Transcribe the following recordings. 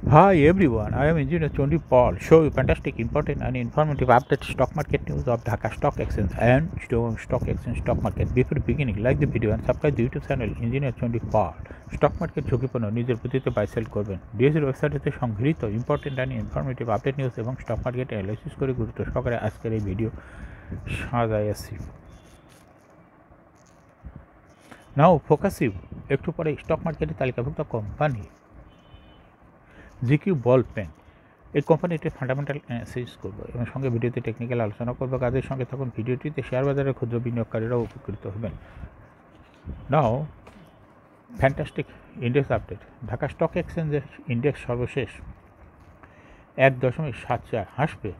Hi everyone, I am Engineer Chondi Paul. Show you fantastic, important and informative update stock market news of Dhaka Stock Exchange and Stock Exchange stock market. Before beginning, like the video and subscribe the YouTube channel Engineer Chondi Paul. Stock market ঝুঁকিপূর্ণ নিজের প্রতিতে buy sell করবেন। ডিএসির ওয়েবসাইটে সংগৃহীত important and informative update news এবং stock market analysis করে গুরুত্ব সহকারে আজকের এই ভিডিও সাজাইয়াছি। নাও ফোকাসিভ একটু পরে স্টক মার্কেটে তালিকাভুক্ত কোম্পানি জিকিউ বল পেন এই কোম্পানিটির ফান্ডামেন্টাল অ্যানালাইসিস করবো এবং সঙ্গে ভিডিওতে টেকনিক্যাল আলোচনা করবো। কাজের সঙ্গে তখন ভিডিওটিতে শেয়ার বাজারের ক্ষুদ্র বিনিয়োগকারীরাও উপকৃত হবেন। Now fantastic index update. Dhaka stock এক্সচেঞ্জের ইন্ডেক্স সর্বশেষ 1.74 হাসবে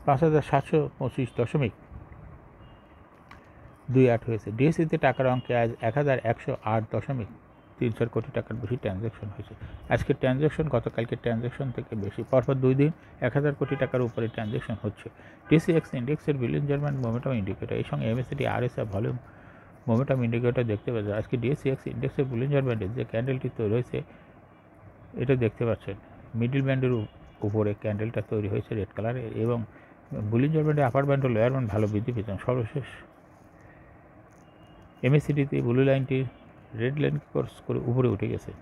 5,725.28 হয়েছে। ডিএসসিতে টাকার অঙ্কে আজ 1,108.34 কোটি টাকার বেশি ট্রানজ্যাকশন হয়েছে। আজকের ট্রানজ্যাকশন গতকালকে ট্রানজ্যাকশন থেকে বেশি, পরপর 2 দিন 1,000 কোটি টাকার উপরে ট্রানজ্যাকশন হচ্ছে। ডিএসসিএক্স ইন্ডেক্সের বিলিঞ্জারম্যান মোমেন্টাম ইন্ডিকেটর এই সঙ্গে MSCD RSI volume momentum indicator দেখতে পাচ্ছেন। আজকে ডিএসসিএক্স ইন্ডেক্সের বুলিঞ্জার ব্যান্ডের যে ক্যান্ডেলটি তৈরি হয়েছে এটা দেখতে পাচ্ছেন, মিডিল ব্যান্ডের উপরে ক্যান্ডেলটা তৈরি হয়েছে রেড কালারের এবং বুলিঞ্জার ব্যান্ডের আপার ব্যান্ড ও লোয়ার ব্যান্ড ভালো বৃদ্ধি পেয়েছেন। সর্বশেষ এমএসসিডিতে ব্লু লাইনটি রেড লাইন ক্রস করে উপরে উঠে গেছে।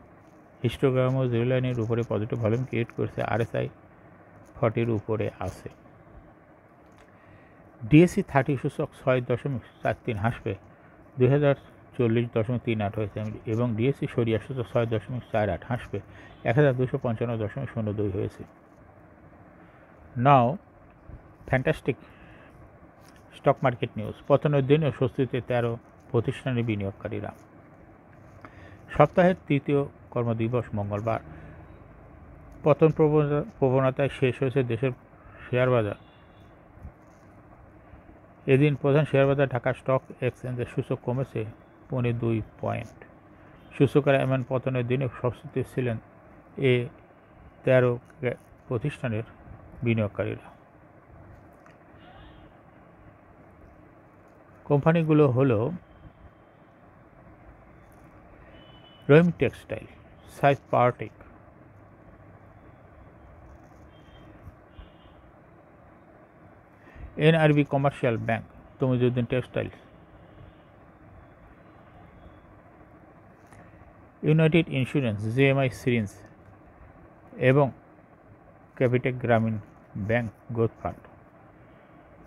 হিস্টোগ্রামও জিরো লাইনের উপরে পজিটিভ ভলিউম ক্রিয়েট করছে, আরএসআই 40 উপরে আছে। ডিএসসি 30 সূচক 6.43 হাসবে 2040.38 হয়েছে এবং ডিএসসি সরিয়া সূচক 6.48 হাসবে 1255.02 হয়েছে। নাও ফ্যান্টাস্টিক স্টক মার্কেট নিউজ। পতনের দিনেও স্বস্তিতে 13 প্রতিষ্ঠানের বিনিয়োগকারীরা। সপ্তাহের তৃতীয় কর্মদিবস মঙ্গলবার। পতন প্রবণতায় শেষ হয়েছে দেশের শেয়ার বাজার। এদিন প্রধান শেয়ার বাজার ঢাকা স্টক এক্সচেঞ্জের সূচক কমেছে 2.5 পয়েন্ট। সূচকের এমন পতনের দিনে স্বস্তিতে ছিলেন 13 প্রতিষ্ঠানের বিনিয়োগকারীরা। কোম্পানিগুলো হলো Rahim textile, Saif Powertec, NRB commercial bank, Tamijuddin textile, United Insurance, GMI syringe এবং Capitec Grameen bank growth fund.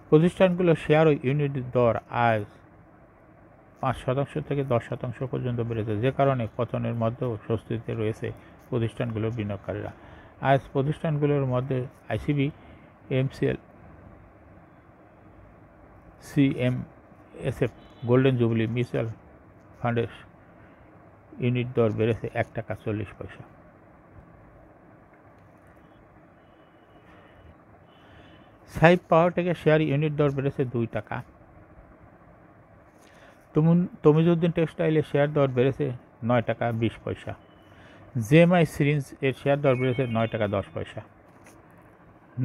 প্রতিষ্ঠানগুলো শেয়ার ও ইউনিট দর আজ 5% থেকে 10% পর্যন্ত বেড়েছে, যে কারণে পতনের মধ্যেও স্বস্তিতে রয়েছে প্রতিষ্ঠানগুলোর বিনিয়োগকারীরা। আজ প্রতিষ্ঠানগুলোর মধ্যে ICB, MCL, CMSF, golden jubilee mutual ফান্ডের ইউনিট দর বেড়েছে 1 টাকা 40 পয়সা। সাইফ পাওয়ারটেকের শেয়ার ইউনিট দর বেড়েছে 2 টাকা। তমিজউদ্দিন টেক্সটাইলের শেয়ার দর বেড়েছে 9 টাকা 20 পয়সা। জিএমআই সিরিঞ্জ এর শেয়ার দর বেড়েছে 9 টাকা 10 পয়সা।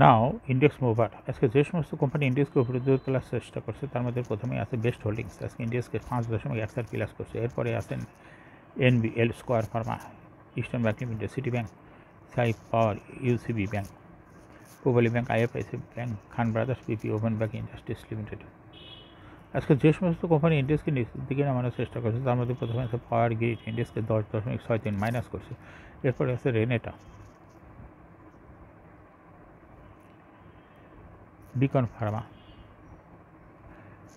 নাও ইন্ডেক্স মুভার। আজকে যে সমস্ত কোম্পানি ইন্ডেক্সকে উপরে দূর তোলার চেষ্টা করছে তার মধ্যে প্রথমেই আছে বেস্ট হোল্ডিংস। আজকে ইন্ডেক্সকে 5.14 প্লাস করছে। এরপরে আছেন NBL, Square Pharma, Eastern Bank Limited, City Bank, Saif Power, UCB Bank, Pubali bank, IFIC bank, Khan brothers, PP, oven bank industries limited. আজকে যে সমস্ত কোম্পানি ইন্ডেক্সকে নিচের দিকে নামানোর চেষ্টা করছে তার মধ্যে প্রথমে আছে পাওয়ার গ্রিড, ইন্ডেক্সকে 10.63 মাইনাস করছে। এরপরে আছে Renata, Beacon Pharma,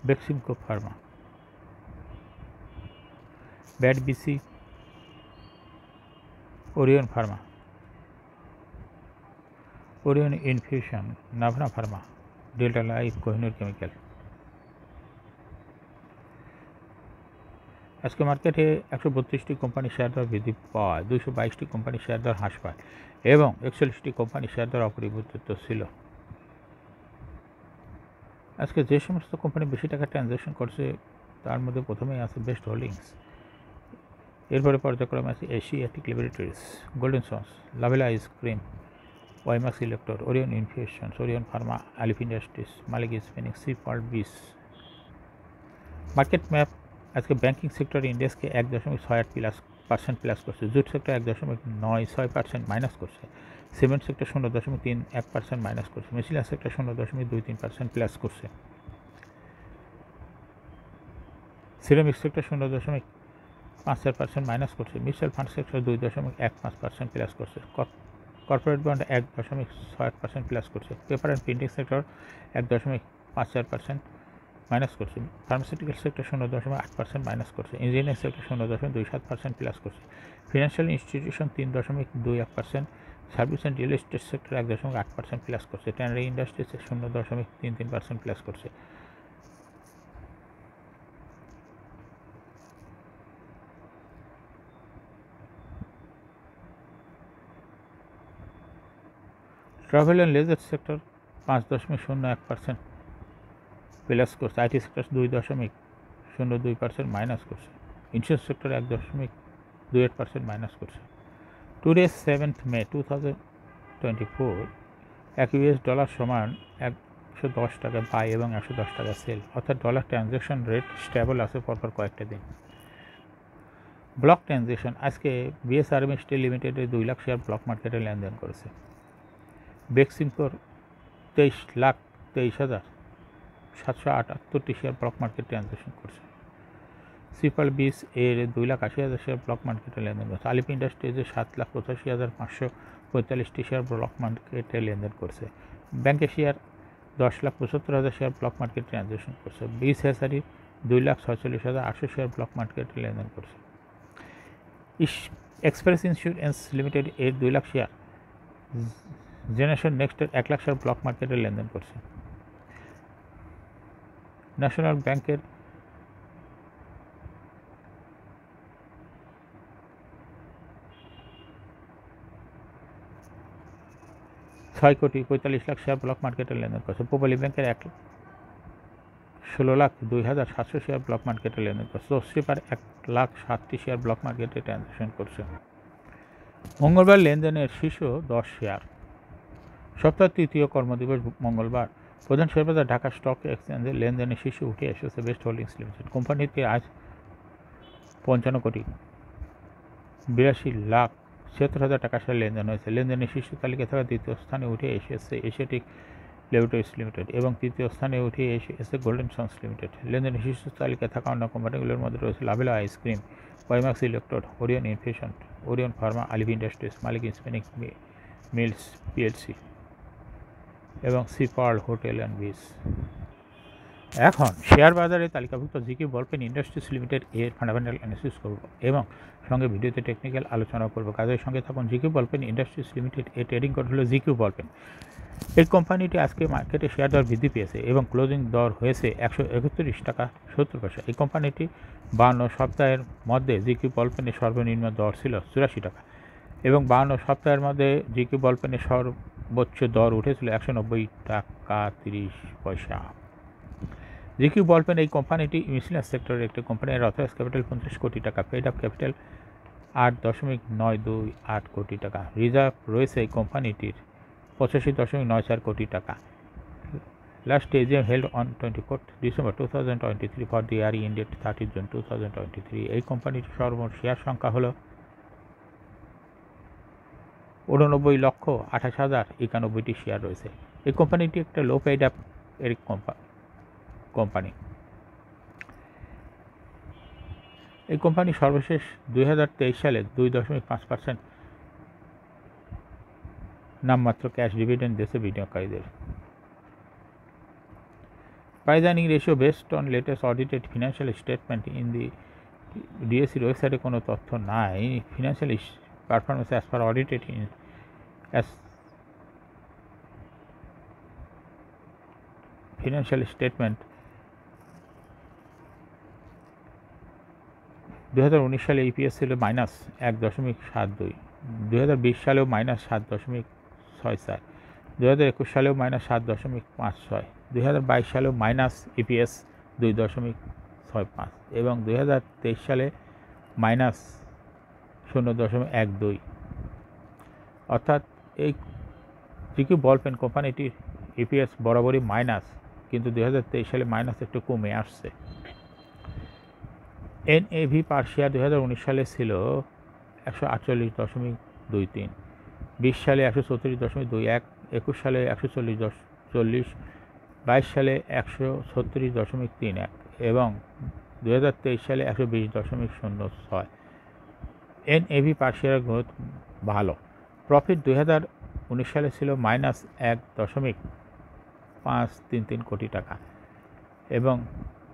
Beximco pharma, BAT BC, Orion Pharma, Orion infusion, Navana pharma, Delta Life, Kohinoor chemical. আজকে মার্কেটে 132টি কোম্পানি শেয়ার দর বৃদ্ধি পাওয়ায় 222টি কোম্পানি শেয়ার দর হ্রাস পায় এবং 41টি কোম্পানি শেয়ার দর অপরিবর্তিত ছিল। আজকে যে সমস্ত কোম্পানি বেশি টাকা ট্রানজ্যাকশন করছে তার মধ্যে প্রথমেই আছে বেস্ট হোল্ডিংস। এরপরে পর্যায়ক্রমে আছে Asiatic laboratories, golden sons, লাভেলা ice cream, ওয়াইমাক্স electrode, Orion ইনফিউশনস, Orion Pharma, আলিফ ইন্ডাস্ট্রিজ, মালিক স্পিনিং, সি ফল্ট বিস। Market map. আজকে ব্যাংকিং সেক্টর ইন্ডেক্সকে 1.68% প্লাস করছে। জুট সেক্টর 1.96% মাইনাস করছে। সিমেন্ট সেক্টর 0.31% মাইনাস করছে। মিসেলিয়াস সেক্টর 0.23% প্লাস করছে। সিরামিক সেক্টর 0.54% মাইনাস করছে। মিউচুয়াল ফান্ড সেক্টর 2.15% প্লাস করছে। Corporate bond 1.68% plus করছে। Paper and printing sector 1.54% minus করছে। ফার্মাসিউটিক্যাল সেক্টর 0.8% মাইনাস করছে। ইঞ্জিনিয়ারিং সেক্টর 0.27% প্লাস করছে। Financial institution 3.21%। Service and real estate sector 1.8% plus করছে। Tannery industries 0.33% plus করছে। Travel and leisure sector 5.01% plus করছে। IT sector 2.02% minus করছে। Insurance sector 1.28% minus করছে। Today 7 May 2024 এক US dollar সমান 110 টাকা বাই এবং 110 টাকা সেল, অর্থাৎ ডলার ট্রানজ্যাকশন রেট স্টেবল আছে পরপর কয়েকটা দিন। ব্লক ট্রানজ্যাকশন আজকে বিএসআরএম স্টিল লিমিটেডের 2 লাখ শেয়ার ব্লক মার্কেটে লেনদেন করেছে। বেক্সিমকোর 23,23,778টি শেয়ার ব্লক মার্কেট ট্রানজ্যাকশন করছে। সিপাল বিস এর 2,80,000 শেয়ার ব্লক মার্কেটে লেনদেন করছে। আলিপ ইন্ডাস্ট্রিজের 7,85,545টি শেয়ার ব্লক মার্কেটে লেনদেন করছে। ব্যাংক এশিয়ার 10,75,000 শেয়ার ব্লক মার্কেট ট্রানজ্যাকশন করছে। বিস হেসারির 2,46,800 শেয়ার ব্লক মার্কেটে লেনদেন করছে। এক্সপ্রেস ইন্স্যুরেন্স লিমিটেড এর 2 লাখ শেয়ার, জেনারেশন নেক্সটের 1 লাখ শেয়ার ব্লক মার্কেটে লেনদেন করছে। ন্যাশনাল ব্যাংকের 6,45,00,000 শেয়ার ব্লক মার্কেটে লেনদেন করছে। পূবালী ব্যাংকের 16,02,700 শেয়ার ব্লক মার্কেটে লেনদেন করছে। তসরিপার 1,07,000 শেয়ার ব্লক মার্কেটে ট্রানজ্যাকশন করছে। মঙ্গলবার লেনদেনের শীর্ষ 10 শেয়ার। সপ্তাহের তৃতীয় কর্মদিবস মঙ্গলবার প্রধান শেয়ার বাজার ঢাকা স্টক এক্সচেঞ্জে লেনদেনের শীর্ষে উঠে এসেছে বেস্ট হোল্ডিংস লিমিটেড। কোম্পানিতে আজ 55,82,76,000 টাকা শেয়ার লেনদেন হয়েছে। লেনদেনের শীর্ষ তালিকা থাকা দ্বিতীয় স্থানে উঠে এসেছে এশিয়াটিক ল্যাবরেটরিজ লিমিটেড এবং তৃতীয় স্থানে উঠে এসেছে গোল্ডেন সন্স লিমিটেড। লেনদেনের শীর্ষ তালিকায় থাকা অন্য কোম্পানিগুলোর মধ্যে রয়েছে লাভেলা ice cream, WiMAX electrode, Orion infusion, Orion Pharma, আলিভ industries, মালিক স্পিনিং মিলস পিএলসি এবং C pearl hotel and beach. এখন শেয়ার বাজারে তালিকাভুক্ত জিকিউ বলপেন ইন্ডাস্ট্রিজ লিমিটেড এর ফান্ডামেন্টাল অ্যানালিসিস করব এবং সঙ্গে ভিডিওতে টেকনিক্যাল আলোচনা করব। কাজের সঙ্গে থাকুন। জিকিউ বলপেন ইন্ডাস্ট্রিজ লিমিটেড এর ট্রেডিং কোড হলো জিকিউ বলপেন। এই কোম্পানিটি আজকে মার্কেটে শেয়ার দর বৃদ্ধি পেয়েছে এবং ক্লোজিং দর হয়েছে 131 টাকা 70 পয়সা। এই কোম্পানিটি 52 সপ্তাহের মধ্যে জিকিউ বলপেনের সর্বনিম্ন দর ছিল 84 টাকা এবং 52 সপ্তাহের মধ্যে জিকিউ বলপেনের সর্বোচ্চ দর উঠেছিল 190 টাকা 30 পয়সা। জিকিউ বলপেন এই কোম্পানিটি মিসেলিয়াস সেক্টরের একটি কোম্পানি। এর অথরাইজ ক্যাপিটাল 50 কোটি টাকা, পেড আপ ক্যাপিটাল 8.928 কোটি টাকা। রিজার্ভ রয়েছে এই কোম্পানিটির 85.94 কোটি টাকা। Last AGM held on 24 December 2023 for the year ended 30 June 2023। এই কোম্পানিটির সর্বমোট শেয়ার সংখ্যা হল 89,28,091টি শেয়ার রয়েছে। এই কোম্পানিটি একটা লো পেড আপ এর কোম্পানি। এই কোম্পানি সর্বশেষ 2023 সালে 2.5% নামমাত্র ক্যাশ ডিভিডেন্ড দিয়েছে বিনিয়োগকারীদের। Price earning ratio based on latest audited financial statement in the ডিএসসির ওয়েবসাইটে কোনো তথ্য নাই। Financial performance as per audited financial statement 2019 সালে ইপিএস ছিল -1.72, 2020 সালেও -7.64, 2021 সালেও -7.56, 2022 সালেও মাইনাস ইপিএস 2.65 এবং 2023 সালে -0.12। অর্থাৎ এই জিকিউ বলপেন কোম্পানিটির ইপিএস বরাবরই মাইনাস, কিন্তু 2023 সালে মাইনাস একটু কমে আসছে। NAV পার শেয়ার 2019 সালে ছিল 148.23, 20 সালে 134.21, 21 সালে 140.40, 22 সালে 136.31 এবং 2023 সালে 120.06। NAV পার শেয়ারের গ্রোথ ভালো। প্রফিট 2019 সালে ছিল -1.533 কোটি টাকা এবং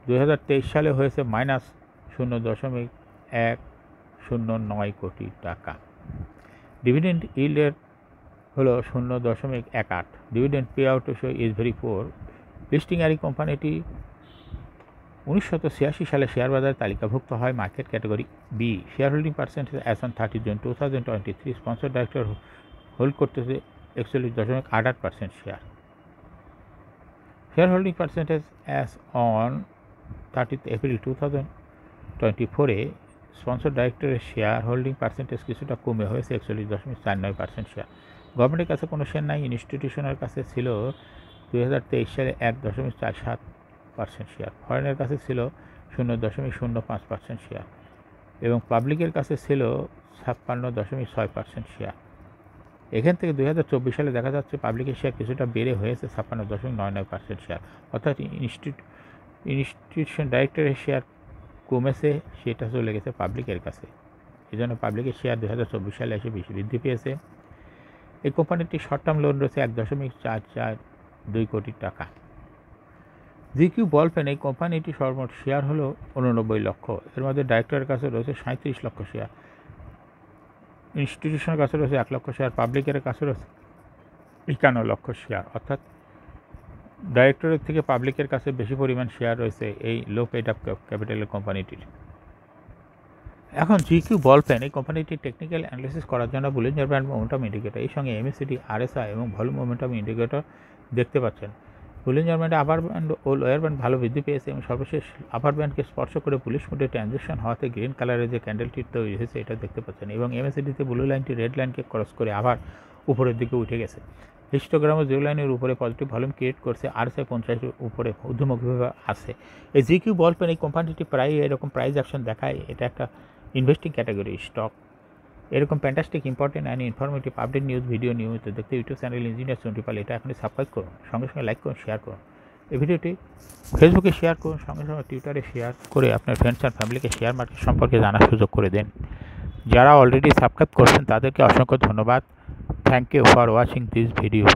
2023 সালে হয়েছে -0.109 কোটি টাকা। ডিভিডেন্ড ইল্ডের হলো 0.18। Dividend pay out ratio is very poor. Listing এর কোম্পানিটি 1986 সালে শেয়ার বাজারে তালিকাভুক্ত হয় market category B. Share holding percentage as on 30 June 2023, sponsor director hold করতেছে 41.88% share. Share holding percentage as on 30 April 2024 sponsor ডাইরেক্টরের শেয়ার হোল্ডিং পার্সেন্টেজ কিছুটা কমে হয়েছে 41.49% শেয়ার। গভর্নমেন্টের কাছে কোনো শেয়ার নাই। ইনস্টিটিউশনের কাছে ছিল 2023 সালে 1.47% শেয়ার। ফরেনের কাছে ছিল 0.05% শেয়ার এবং পাবলিকের কাছে ছিল 56.6% শেয়ার। এখান থেকে 2024 সালে দেখা যাচ্ছে পাবলিকের শেয়ার কিছুটা বেড়ে হয়েছে 56.99% শেয়ার, অর্থাৎ ইনস্টিটিউশন ডাইরেক্টরের শেয়ার কমেছে, সেটা চলে গেছে পাবলিকের কাছে। এই জন্য পাবলিকের শেয়ার 2024 সালে এসে বেশি বৃদ্ধি পেয়েছে। এই কোম্পানিটি শর্ট টার্ম লোন রয়েছে 1.442 কোটি টাকা। জিকিউ বল পেন এই কোম্পানিটি সর্বমোট শেয়ার হলো 89 লক্ষ। এর মধ্যে ডাইরেক্টরের কাছে রয়েছে 37 লক্ষ শেয়ার, ইনস্টিটিউশনের কাছে রয়েছে 1 লক্ষ শেয়ার, পাবলিকের কাছে রয়েছে 51 লক্ষ শেয়ার, অর্থাৎ ডাইরেক্টরের থেকে পাবলিকের কাছে বেশি পরিমাণ শেয়ার রয়েছে এই লো পেড আপ ক্যাপিটালের কোম্পানিটির। এখন জিকিউ বল পেন এই কোম্পানিটির টেকনিক্যাল অ্যানালিসিস করার জন্য বুলিঞ্জার ব্যান্ড মোমেন্টাম ইন্ডিকেটর, এই সঙ্গে MACD, RSI এবং ভলিউম মোমেন্টাম ইন্ডিকেটর দেখতে পাচ্ছেন। বুলিঞ্জার ব্যান্ডে আপার ব্যান্ড ও লোয়ার ব্যান্ড ভালো বৃদ্ধি পেয়েছে এবং সর্বশেষ আপার ব্যান্ডকে স্পর্শ করে পুলিশ মোডে ট্রানজিশন হওয়াতে গ্রিন কালারের যে ক্যান্ডেলটি তৈরি হয়েছে এটা দেখতে পাচ্ছেন এবং MACDতে ব্লু লাইনটি রেড লাইনকে ক্রস করে আবার উপরের দিকে উঠে গেছে। হিস্টোগ্রামও জিরো লাইনের উপরে পজিটিভ ভলিউম ক্রিয়েট করছে, RSI 50-এর উপরে ঊর্ধ্বমুখীভাবে আছে। এই জিকিউ বল পেন এই কোম্পানিটি প্রায় এরকম প্রাইস অ্যাকশন দেখায়। এটা একটা ইনভেস্টিং ক্যাটাগরি স্টক। এরকম fantastic important and informative update news video নিয়মিত দেখতে ইউটিউব চ্যানেল ইঞ্জিনিয়ার চন্ডিপাল এটা এখনই সাবস্ক্রাইব করুন, সঙ্গে সঙ্গে লাইক করুন, শেয়ার করুন। এই ভিডিওটি ফেসবুকে শেয়ার করুন, সঙ্গে সঙ্গে টুইটারে শেয়ার করে আপনার ফ্রেন্ডস অ্যান্ড ফ্যামিলিকে শেয়ার মার্কেট সম্পর্কে জানার সুযোগ করে দেন। যারা অলরেডি সাবস্ক্রাইব করছেন তাদেরকে অসংখ্য ধন্যবাদ। Thank you for watching this video.